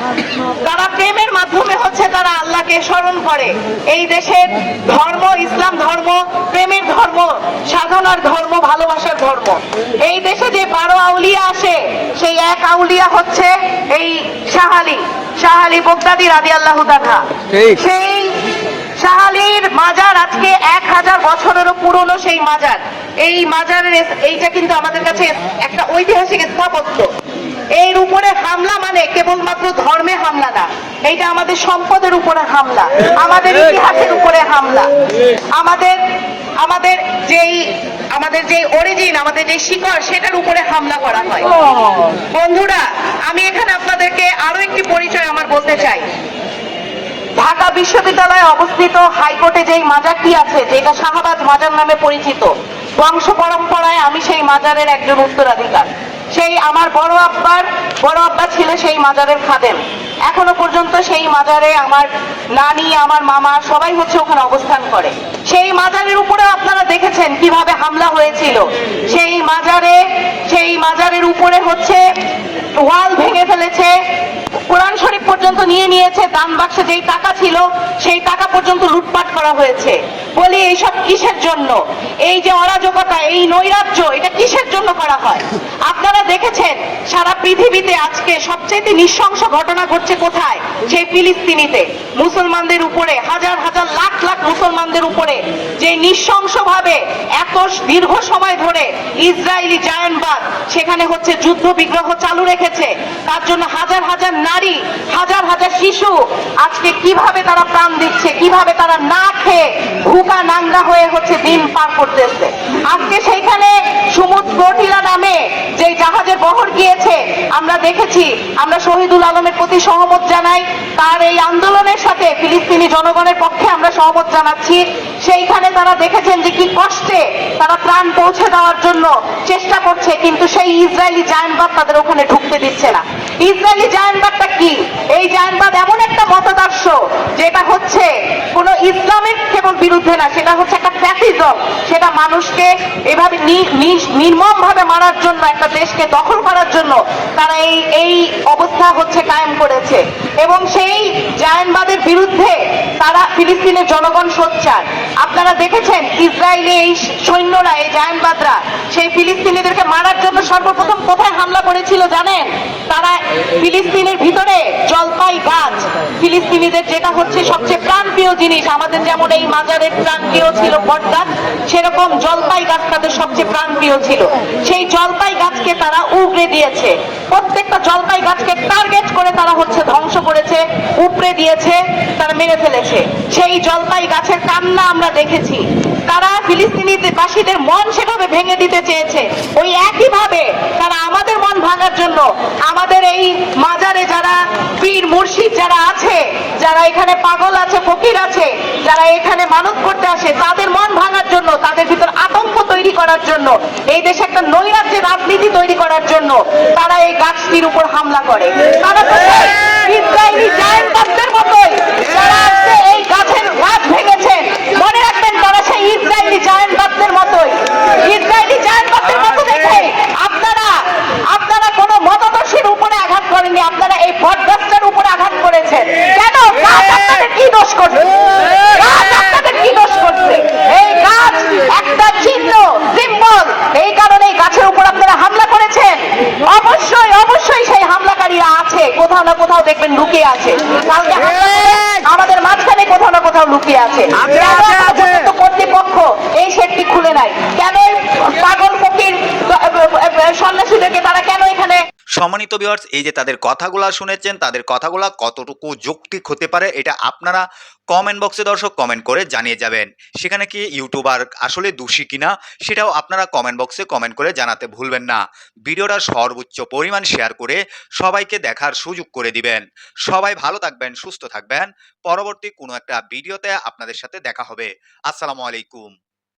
তারা প্রেমের মাধ্যমে হচ্ছে তারা আল্লাহকে স্মরণ করে। এই দেশের ধর্ম ইসলাম ধর্ম, প্রেমের ধর্ম, সাধনার ধর্ম, ভালোবাসার ধর্ম। এই দেশে যে 12 আউলিয়া আসে, সেই এক আউলিয়া হচ্ছে এই শাহ আলী বগদাদী রাদিয়াল্লাহু তাআলা। সেই শাহ আলীর মাজার আজকে 1000 বছরেরও পুরনো সেই মাজার। এই মাজারের এইটা কিন্তু আমাদের কাছে একটা ঐতিহাসিক স্থাপত্য। এর উপরে হামলা মানে কেবলমাত্র ধর্মে হামলা না, এইটা আমাদের সম্পদের উপরে হামলা, আমাদের ইতিহাসের উপরে হামলা, আমাদের যেই অরিজিন, আমাদের যে শিকড়, সেটার উপরে হামলা করা হয়। বন্ধুরা, আমি এখানে আপনাদেরকে আরো একটি পরিচয় আমার বলতে চাই। ঢাকা বিশ্ববিদ্যালয়ে অবস্থিত হাইকোর্টে যেই মাজারটি আছে, যেটা শাহবাজ মাজার নামে পরিচিত, বংশ পরম্পরায় আমি সেই মাজারের একজন উত্তরাধিকার। সেই আমার বড় আব্বা ছিল সেই মাজারের খাদেম। এখনো পর্যন্ত সেই মাজারে আমার নানি, আমার মামা সবাই হচ্ছে ওখানে অবস্থান করে। সেই মাজারের উপরে আপনারা দেখেছেন কিভাবে হামলা হয়েছিল। সেই মাজারের উপরে হচ্ছে ওয়াল ভেঙে ফেলেছে, কোরআন শরীফ পর্যন্ত নিয়ে নিয়েছে, দান বাক্সে যেই টাকা ছিল সেই টাকা পর্যন্ত লুটপাট করা হয়েছে। বলি এইসব কিসের জন্য? এই যে অরাজকতা, এই নৈরাজ্য, এটা কিসের জন্য করা হয়? আপনারা দেখেছেন সারা পৃথিবীতে আজকে সবচেয়ে নৃশংস ঘটনা ঘটছে কোথায়? সেই ফিলিস্তিনিতে মুসলমানদের উপরে, হাজার হাজার লাখ লাখ মুসলমানদের উপরে যে নৃশংসভাবে এত দীর্ঘ সময় ধরে ইসরায়েলি জায়ান্টবাদ সেখানে হচ্ছে যুদ্ধ বিগ্রহ চালু রেখেছে। তার জন্য হাজার হাজার নারী, হাজার হাজার শিশু আজকে কিভাবে তারা প্রাণ দিচ্ছে, কিভাবে তারা না খেয়ে ভুকা নাঙ্গা হয়ে হচ্ছে দিন পার করতেছে। আজকে সেইখানে সমুদ্র টিলা নামে যে জাহাজের বহর গিয়েছে আমরা দেখেছি। আমরা শহীদুল আলমের প্রতি সহমত জানাই, তার এই আন্দোলনের সাথে ফিলিস্তিনি জনগণের পক্ষে আমরা সহমত জানাচ্ছি। সেইখানে তারা দেখেছেন যে কি কষ্টে তারা প্রাণ পৌঁছে দেওয়ার জন্য চেষ্টা করছে, কিন্তু সেই ইসরায়েলি জায়ান্টবাদ তাদের ওখানে ঢুকতে দিচ্ছে না। ইসরায়েলি জায়ান্টবাদটা কি? এই জায়ান্টবাদ এমন একটা মতাদর্শ যেটা হচ্ছে কোন ইসলামের কেবল বিরুদ্ধে না, সেটা হচ্ছে একটা ফ্যাসিজম। সেটা মানুষকে এভাবে নির্মম ভাবে মারার জন্য, একটা দেশকে দখল করার জন্য তারা এই অবস্থা হচ্ছে কায়েম করেছে। এবং সেই জায়ান্টবাদের বিরুদ্ধে তারা ফিলিস্তিনের জনগণ সোচ্চার। আপনারা দেখেছেন ইসরায়েলি এই সৈন্যরা, এই জায়ান্টবাদরা সেই ফিলিস্তিনিদেরকে মারার জন্য সর্বপ্রথম কোথায় হামলা করেছিল জানেন? তারা ফিলিস্তিনের ভিতরে জলপাই গাছ, ফিলিস্তিনিদের যেটা হচ্ছে সবচেয়ে প্রাণপ্রিয় জিনিস, আমাদের যেমন এই মাজারের প্রাণপ্রিয় ছিল বটগাছ, সেরকম জলপাই গাছ তাদের সবচেয়ে প্রাণপ্রিয় ছিল। সেই জলপাই গাছকে তারা উগড়ে দিয়েছে, প্রত্যেকটা জলপাই গাছকে টার্গেট করে তারা হচ্ছে ধ্বংস করেছে, উপড়ে দিয়েছে, তারা মেরে ফেলেছে। সেই জলপাই গাছের কান্না আমরা দেখেছি। তারা ফিলিস্তিনি বাসীদের মন সেভাবে ভেঙে দিতে চেয়েছে, ওই একইভাবে তারা আমাদের মন ভাঙার জন্য আমাদের এই মাজারে যারা পীর মুর্শিদ যারা আছে, যারা এখানে পাগল আছে, ফকির আছে, যারা এখানে মানত করতে আসে, তাদের মন ভাঙার জন্য, তাদের ভিতর আতঙ্ক তৈরি করার জন্য, এই দেশে একটা নৈরাজ্যের রাজনীতি তৈরি করার জন্য তারা এই গাছটির উপর হামলা করে। তারা ইসরায়েলি জায়েন্টদের মতোই যারা আজকে এই গাছের গাছ ভেঙেছেন, মনে রাখবেন তারা সেই ইসরায়েলি জায়েন্টদের মতোই, ইসরায়েলি জায়েন্টদের মতো দেখে আপনারা কোনো মতদর্শীর উপরে আঘাত করেননি, আপনারা এই বটগাছটার উপরে আঘাত করেছেন। কেন? গাছ আপনাদের কি দোষ করছে? গাছ আপনাদের কি দোষ করছে? এই গাছ একটা চিহ্ন, সিম্বল, এই কারণে এই গাছের উপর আপনারা হামলা করেছেন। অবশ্যই সেই হামলাকারীরা আছে, কোথাও না কোথাও দেখবেন লুকিয়ে আছে। কালকে আমাদের মাঝখানে কোথাও না কোথাও লুকিয়ে আছে। কর্তৃপক্ষ এই শেডটি খুলে নাই কেন? পাগল ফকির সন্ন্যাসীদেরকে তারা কেন এখানে? সম্মানিত ভিউয়ার্স, এই যে তাদের কথাগুলা শুনেছেন, তাদের কথাগুলা কতটুকু যৌক্তিক হতে পারে এটা আপনারা কমেন্ট বক্সে দর্শক কমেন্ট করে জানিয়ে যাবেন। সেখানে কি ইউটিউবার আসলে দোষী কিনা সেটাও আপনারা কমেন্ট বক্সে কমেন্ট করে জানাতে ভুলবেন না। ভিডিওটা সর্বোচ্চ পরিমাণ শেয়ার করে সবাইকে দেখার সুযোগ করে দিবেন। সবাই ভালো থাকবেন, সুস্থ থাকবেন। পরবর্তী কোনো একটা ভিডিওতে আপনাদের সাথে দেখা হবে। আসসালামু আলাইকুম।